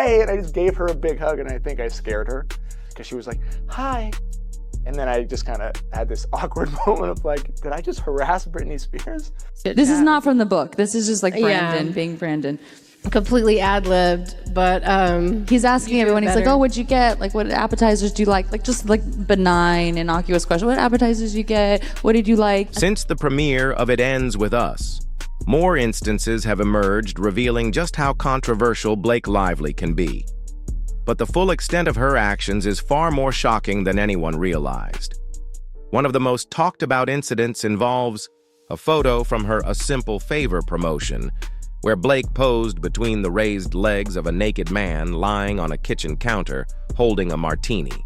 "Hey," and I just gave her a big hug, and I think I scared her because she was like, "Hi." And then I just kind of had this awkward moment of like, did I just harass Britney Spears? This is not from the book. This is just like Brandon being Brandon. Completely ad-libbed, but he's asking everyone, he's like, "Oh, what'd you get? Like, what appetizers do you like?" Like, just like benign, innocuous question. What appetizers do you get? What did you like? Since the premiere of It Ends With Us, more instances have emerged revealing just how controversial Blake Lively can be. But the full extent of her actions is far more shocking than anyone realized. One of the most talked about incidents involves a photo from her A Simple Favor promotion, where Blake posed between the raised legs of a naked man lying on a kitchen counter holding a martini.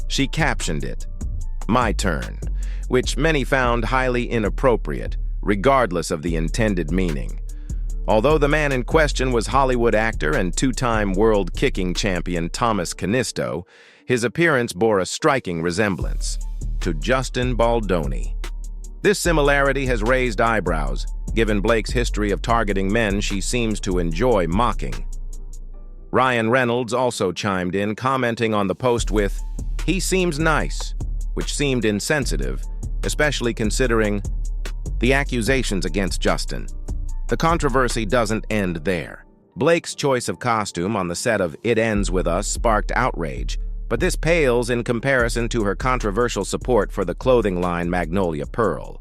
She captioned it, "My turn," which many found highly inappropriate, regardless of the intended meaning. Although the man in question was Hollywood actor and two-time world kicking champion Thomas Canisto, his appearance bore a striking resemblance to Justin Baldoni. This similarity has raised eyebrows, given Blake's history of targeting men she seems to enjoy mocking. Ryan Reynolds also chimed in, commenting on the post with, "He seems nice," which seemed insensitive, especially considering the accusations against Justin. The controversy doesn't end there. Blake's choice of costume on the set of It Ends With Us sparked outrage, but this pales in comparison to her controversial support for the clothing line Magnolia Pearl.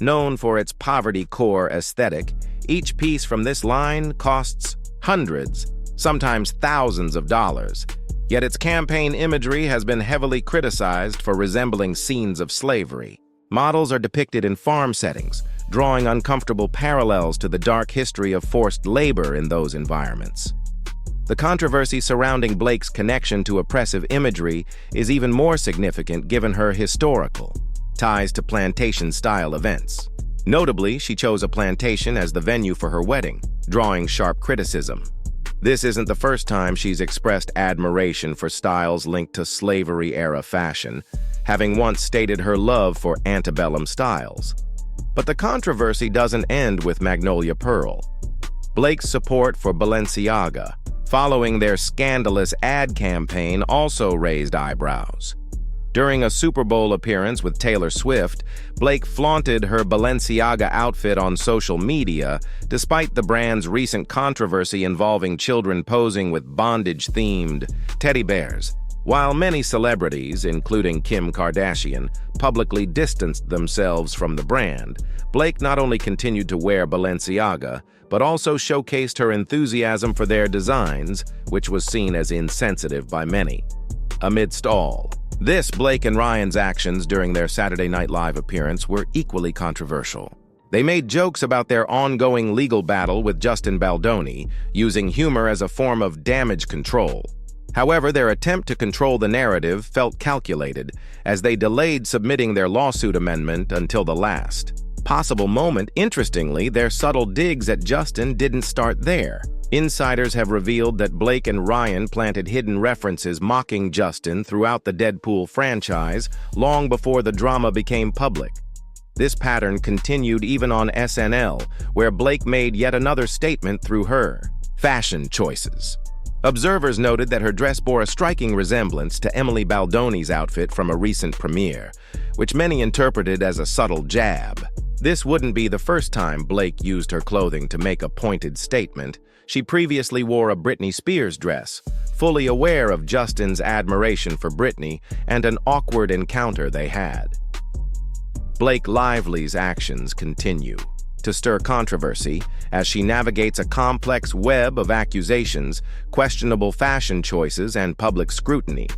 Known for its poverty-core aesthetic, each piece from this line costs hundreds, sometimes thousands of dollars, yet its campaign imagery has been heavily criticized for resembling scenes of slavery. Models are depicted in farm settings, drawing uncomfortable parallels to the dark history of forced labor in those environments. The controversy surrounding Blake's connection to oppressive imagery is even more significant given her historical ties to plantation-style events. Notably, she chose a plantation as the venue for her wedding, drawing sharp criticism. This isn't the first time she's expressed admiration for styles linked to slavery-era fashion, having once stated her love for antebellum styles. But the controversy doesn't end with Magnolia Pearl. Blake's support for Balenciaga, following their scandalous ad campaign, also raised eyebrows. During a Super Bowl appearance with Taylor Swift, Blake flaunted her Balenciaga outfit on social media, despite the brand's recent controversy involving children posing with bondage-themed teddy bears. While many celebrities, including Kim Kardashian, publicly distanced themselves from the brand, Blake not only continued to wear Balenciaga, but also showcased her enthusiasm for their designs, which was seen as insensitive by many. Amidst all this, Blake and Ryan's actions during their Saturday Night Live appearance were equally controversial. They made jokes about their ongoing legal battle with Justin Baldoni, using humor as a form of damage control. However, their attempt to control the narrative felt calculated, as they delayed submitting their lawsuit amendment until the last possible moment. Interestingly, their subtle digs at Justin didn't start there. Insiders have revealed that Blake and Ryan planted hidden references mocking Justin throughout the Deadpool franchise long before the drama became public. This pattern continued even on SNL, where Blake made yet another statement through her fashion choices. Observers noted that her dress bore a striking resemblance to Emily Baldoni's outfit from a recent premiere, which many interpreted as a subtle jab. This wouldn't be the first time Blake used her clothing to make a pointed statement. She previously wore a Britney Spears dress, fully aware of Justin's admiration for Britney and an awkward encounter they had. Blake Lively's actions continue to stir controversy as she navigates a complex web of accusations, questionable fashion choices, and public scrutiny.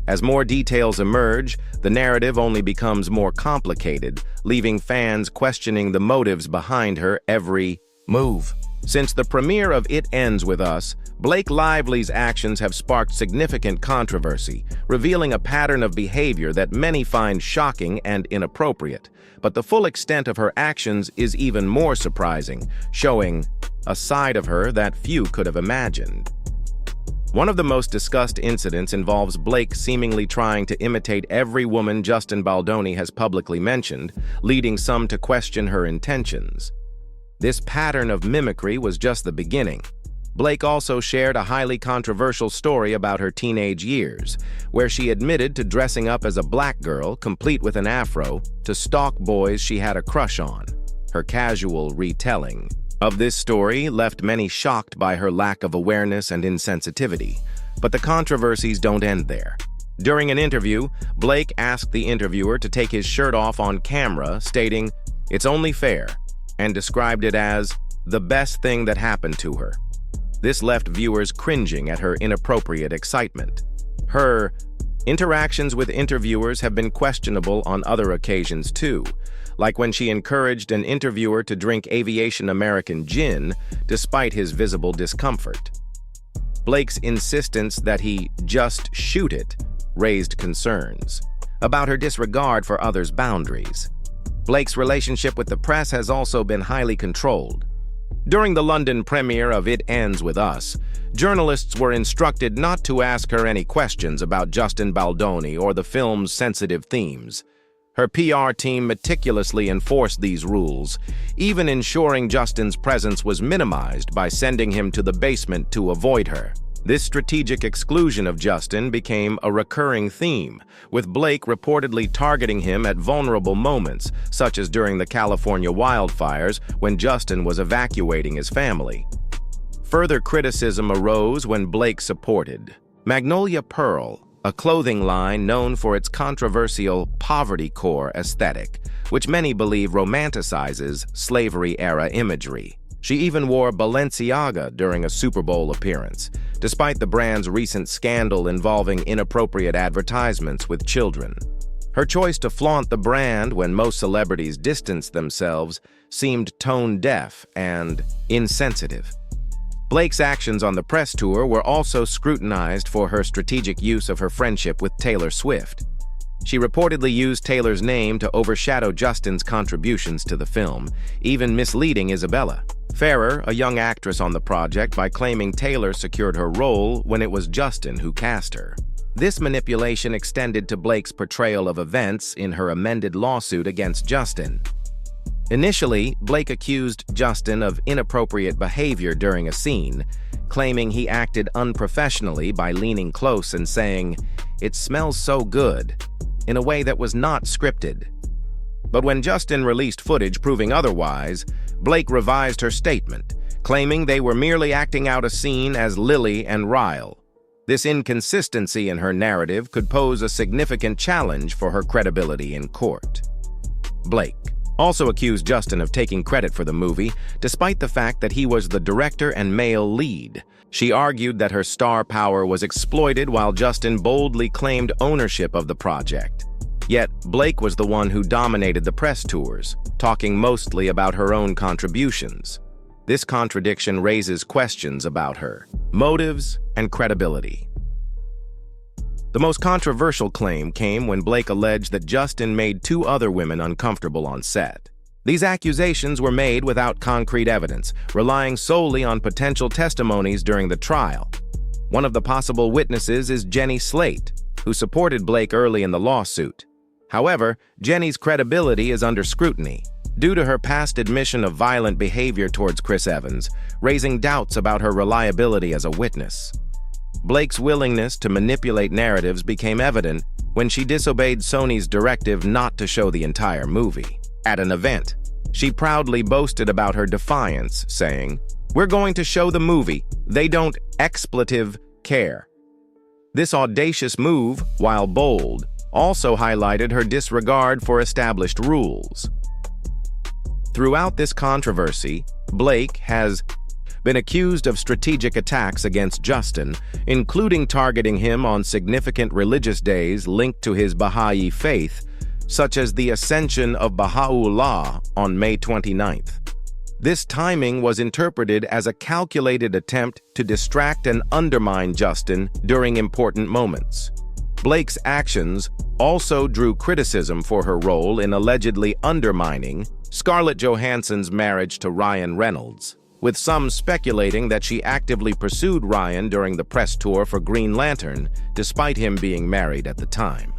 As more details emerge, the narrative only becomes more complicated, leaving fans questioning the motives behind her every move. Since the premiere of It Ends With Us, Blake Lively's actions have sparked significant controversy, revealing a pattern of behavior that many find shocking and inappropriate. But the full extent of her actions is even more surprising, showing a side of her that few could have imagined. One of the most discussed incidents involves Blake seemingly trying to imitate every woman Justin Baldoni has publicly mentioned, leading some to question her intentions. This pattern of mimicry was just the beginning. Blake also shared a highly controversial story about her teenage years, where she admitted to dressing up as a black girl, complete with an afro, to stalk boys she had a crush on. Her casual retelling of this story left many shocked by her lack of awareness and insensitivity. But the controversies don't end there. During an interview, Blake asked the interviewer to take his shirt off on camera, stating, "It's only fair," and described it as the best thing that happened to her. This left viewers cringing at her inappropriate excitement. Her interactions with interviewers have been questionable on other occasions too, like when she encouraged an interviewer to drink Aviation American gin despite his visible discomfort. Blake's insistence that he just shoot it raised concerns about her disregard for others' boundaries. Blake's relationship with the press has also been highly controlled. During the London premiere of It Ends With Us, journalists were instructed not to ask her any questions about Justin Baldoni or the film's sensitive themes. Her PR team meticulously enforced these rules, even ensuring Justin's presence was minimized by sending him to the basement to avoid her. This strategic exclusion of Justin became a recurring theme, with Blake reportedly targeting him at vulnerable moments, such as during the California wildfires when Justin was evacuating his family. Further criticism arose when Blake supported Magnolia Pearl, a clothing line known for its controversial poverty core aesthetic, which many believe romanticizes slavery-era imagery. She even wore Balenciaga during a Super Bowl appearance, despite the brand's recent scandal involving inappropriate advertisements with children. Her choice to flaunt the brand when most celebrities distanced themselves seemed tone-deaf and insensitive. Blake's actions on the press tour were also scrutinized for her strategic use of her friendship with Taylor Swift. She reportedly used Taylor's name to overshadow Justin's contributions to the film, even misleading Isabella Ferrer, a young actress on the project, by claiming Taylor secured her role when it was Justin who cast her. This manipulation extended to Blake's portrayal of events in her amended lawsuit against Justin. Initially, Blake accused Justin of inappropriate behavior during a scene, claiming he acted unprofessionally by leaning close and saying, "It smells so good," in a way that was not scripted. But when Justin released footage proving otherwise, Blake revised her statement, claiming they were merely acting out a scene as Lily and Ryle. This inconsistency in her narrative could pose a significant challenge for her credibility in court. Blake also accused Justin of taking credit for the movie, despite the fact that he was the director and male lead. She argued that her star power was exploited while Justin boldly claimed ownership of the project. Yet, Blake was the one who dominated the press tours, talking mostly about her own contributions. This contradiction raises questions about her motives and credibility. The most controversial claim came when Blake alleged that Justin made two other women uncomfortable on set. These accusations were made without concrete evidence, relying solely on potential testimonies during the trial. One of the possible witnesses is Jenny Slate, who supported Blake early in the lawsuit. However, Jenny's credibility is under scrutiny due to her past admission of violent behavior towards Chris Evans, raising doubts about her reliability as a witness. Blake's willingness to manipulate narratives became evident when she disobeyed Sony's directive not to show the entire movie. At an event, she proudly boasted about her defiance, saying, "We're going to show the movie. They don't expletive care." This audacious move, while bold, also highlighted her disregard for established rules. Throughout this controversy, Blake has been accused of strategic attacks against Justin, including targeting him on significant religious days linked to his Baha'i faith, such as the Ascension of Baha'u'llah on May 29th. This timing was interpreted as a calculated attempt to distract and undermine Justin during important moments. Blake's actions also drew criticism for her role in allegedly undermining Scarlett Johansson's marriage to Ryan Reynolds, with some speculating that she actively pursued Ryan during the press tour for Green Lantern, despite him being married at the time.